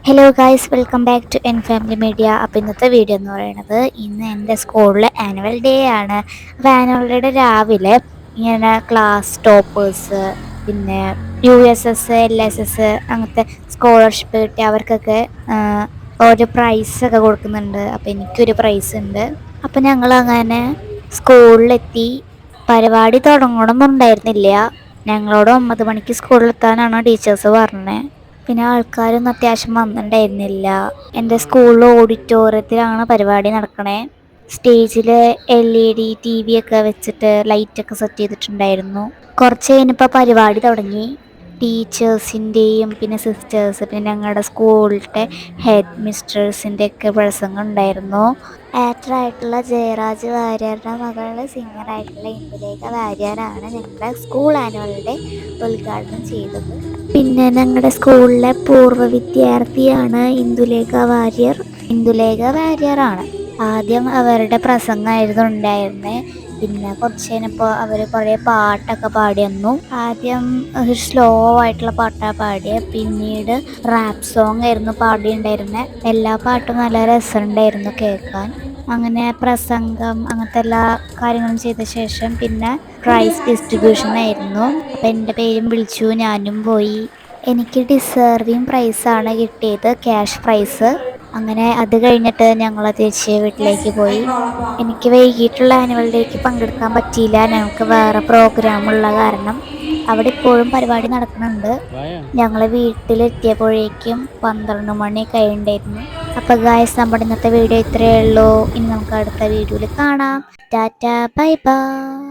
Hello guys, welcome back to എൻ family media. അപ്പോൾ ഇന്നത്തെ വീഡിയോ എന്ന് പറയുന്നത് ഇന്ന് എൻ്റെ സ്കൂളിലെ ആനുവൽ ഡേ ആണ്. അപ്പോൾ ആനുവൽ ഡേയുടെ രാവിലെ ഇങ്ങനെ ക്ലാസ് ടോപ്പേഴ്സ്, പിന്നെ USS LSS അങ്ങനത്തെ സ്കോളർഷിപ്പ് കിട്ടി അവർക്കൊക്കെ ഓരോ പ്രൈസൊക്കെ കൊടുക്കുന്നുണ്ട്. അപ്പോൾ എനിക്കൊരു പ്രൈസ് ഉണ്ട്. അപ്പോൾ ഞങ്ങൾ അങ്ങനെ സ്കൂളിലെത്തി. പരിപാടി തുടങ്ങണമെന്നുണ്ടായിരുന്നില്ല. ഞങ്ങളോട് 9 മണിക്ക് സ്കൂളിലെത്താനാണ് ടീച്ചേഴ്സ് പറഞ്ഞത്. പിന്നെ ആൾക്കാരൊന്നും അത്യാവശ്യം വന്നിട്ടുണ്ടായിരുന്നില്ല. എൻ്റെ സ്കൂളിൽ ഓഡിറ്റോറിയത്തിലാണ് പരിപാടി നടക്കണേ. സ്റ്റേജിൽ LED TV ഒക്കെ വെച്ചിട്ട് ലൈറ്റൊക്കെ സെറ്റ് ചെയ്തിട്ടുണ്ടായിരുന്നു. കുറച്ച് കഴിഞ്ഞപ്പോൾ പരിപാടി തുടങ്ങി. ടീച്ചേഴ്സിൻ്റെയും പിന്നെ സിസ്റ്റേഴ്സ്, പിന്നെ ഞങ്ങളുടെ സ്കൂളിലത്തെ ഹെഡ് മിസ്റ്റേഴ്സിൻ്റെ ഒക്കെ പ്രസംഗം ഉണ്ടായിരുന്നു. ആക്ടറായിട്ടുള്ള ജയരാജ് വാര്യരുടെ മകൾ സിംഗറായിട്ടുള്ള ഇന്ദുലേഖ വാര്യരാണ് ഞങ്ങളുടെ സ്കൂൾ ആനുവൽ ഡേ ഉദ്ഘാടനം ചെയ്തത്. പിന്നെ ഞങ്ങളുടെ സ്കൂളിലെ പൂർവ്വ വിദ്യാർത്ഥിയാണ് ഇന്ദുലേഖ വാര്യർ. ആണ് ആദ്യം അവരുടെ പ്രസംഗമായിരുന്നു ഉണ്ടായിരുന്നത്. പിന്നെ കുറച്ച് കഴിഞ്ഞപ്പോൾ അവർ കുറേ പാട്ടൊക്കെ പാടി വന്നു. ആദ്യം ഒരു സ്ലോ ആയിട്ടുള്ള പാട്ടാണ് പാടിയത്. പിന്നീട് റാപ്പ് സോങ് ആയിരുന്നു പാടിയിട്ടുണ്ടായിരുന്നത്. എല്ലാ പാട്ടും നല്ല രസമുണ്ടായിരുന്നു കേൾക്കാൻ. അങ്ങനെ പ്രസംഗം അങ്ങനത്തെ എല്ലാ കാര്യങ്ങളും ചെയ്ത ശേഷം പിന്നെ പ്രൈസ് ഡിസ്ട്രിബ്യൂഷൻ ആയിരുന്നു. അപ്പം എൻ്റെ പേരും വിളിച്ചു, ഞാനും പോയി. എനിക്ക് ഡിസേർവിങ് പ്രൈസാണ് കിട്ടിയത്, ക്യാഷ് പ്രൈസ്. അങ്ങനെ അത് കഴിഞ്ഞിട്ട് ഞങ്ങൾ തിരിച്ച് വീട്ടിലേക്ക് പോയി. എനിക്ക് വൈകിട്ടുള്ള ആനുവൽ ഡേക്ക് പങ്കെടുക്കാൻ പറ്റിയില്ല. ഞങ്ങൾക്ക് വേറെ പ്രോഗ്രാമുള്ള കാരണം. അവിടെ ഇപ്പോഴും പരിപാടി നടക്കുന്നുണ്ട്. ഞങ്ങൾ വീട്ടിലെത്തിയപ്പോഴേക്കും 12 മണി കഴിഞ്ഞിട്ടുണ്ടായിരുന്നു. അപ്പോൾ ഗായ്സ്, നമ്മുടെ ഇന്നത്തെ വീഡിയോ ഇത്രയേ ഉള്ളൂ. ഇനി നമുക്ക് അടുത്ത വീഡിയോയിൽ കാണാം. Tata, bye bye.